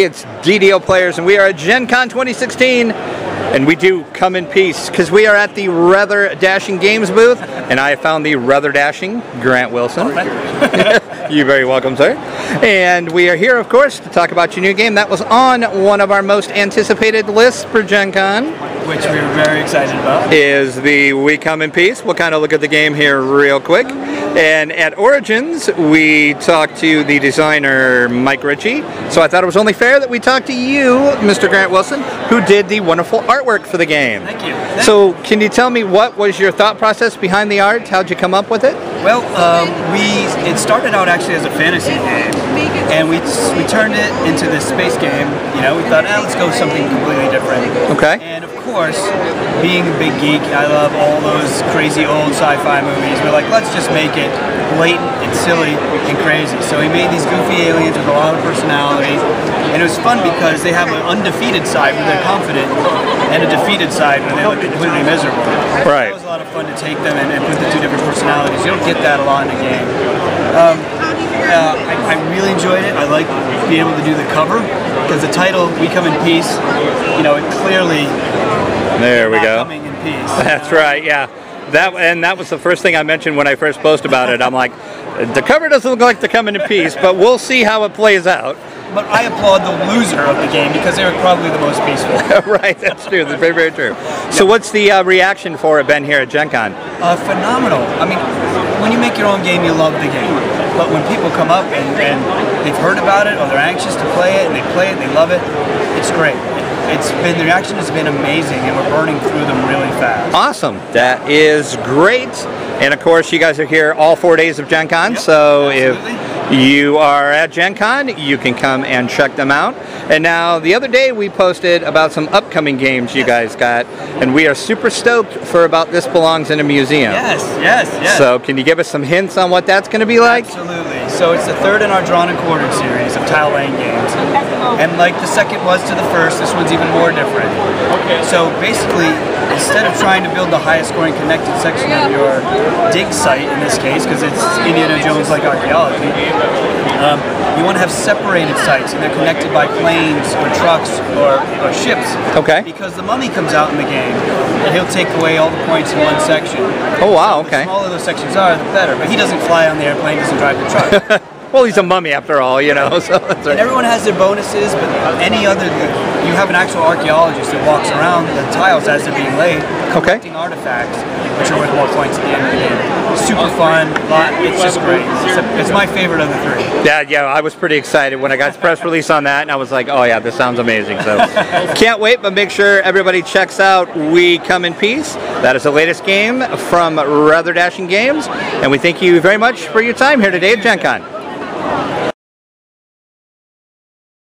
Hey, it's DDO players, and we are at Gen Con 2016, and we do come in peace, because we are at the Rather Dashing Games booth, and I have found the Rather Dashing Grant Wilson. You're very welcome, sir. And we are here, of course, to talk about your new game. That was on one of our most anticipated lists for Gen Con. Which we were very excited about. Is the We Come in Peace. We'll kind of look at the game here real quick. And at Origins, we talked to the designer, Mike Ritchie. So I thought it was only fair that we talked to you, Mr. Grant Wilson, who did the wonderful artwork for the game. Thank you. So can you tell me what was your thought process behind the art? How'd you come up with it? Well, it started out actually as a fantasy game, and we turned it into this space game. You know, we thought, let's go with something completely different. Okay. And of course, being a big geek, I love all those crazy old sci-fi movies. We're like, let's just make it blatant and silly and crazy. So we made these goofy aliens with a lot of personality, and it was fun because they have an undefeated side where they're confident, and a defeated side where they look completely miserable. Right. That was a lot of fun to take them and put the two different personalities. You don't get that a lot in a game. I really enjoyed it. I like being able to do the cover because the title, "We Come in Peace," you know, it clearly. There we go. Coming in peace. That's right. Yeah. That was the first thing I mentioned when I first posted about it. I'm like, the cover doesn't look like they're coming in peace, but we'll see how it plays out. But I applaud the loser of the game because they were probably the most peaceful. Right, that's true. That's very, very true. So what's the reaction for it been here at Gen Con? Phenomenal. I mean, when you make your own game, you love the game. But when people come up and they've heard about it or they're anxious to play it and they play it and they love it, it's great. The reaction has been amazing, and we're burning through them really fast. Awesome. That is great. And of course, you guys are here all 4 days of Gen Con, so absolutely. If you are at Gen Con, you can come and check them out. And now, the other day we posted about some upcoming games you guys got, and we are super stoked for about This Belongs in a Museum. Yes. So can you give us some hints on what that's going to be like? Absolutely. So it's the third in our Drawn and Quartered series of tile laying games. And like the second was to the first, this one's even more different. So basically, instead of trying to build the highest scoring connected section of your dig site, in this case, because it's Indiana Jones-like archaeology, you want to have separated sites, and they're connected by planes or trucks or ships. Okay. Because the mummy comes out in the game, and he'll take away all the points in one section. Oh wow, okay. The smaller those sections are, the better. But he doesn't fly on the airplane, doesn't drive the truck. Well, he's a mummy after all, you know. So that's right. And everyone has their bonuses, but you have an actual archaeologist that walks around the tiles as they're being laid, collecting artifacts, which are worth more points at the end of the game. Super fun, it's just great. It's my favorite of the three. Yeah, I was pretty excited when I got the press release on that, and I was like, oh yeah, this sounds amazing. So can't wait, but make sure everybody checks out We Come in Peace. That is the latest game from Rather Dashing Games, and we thank you very much for your time here today at Gen Con.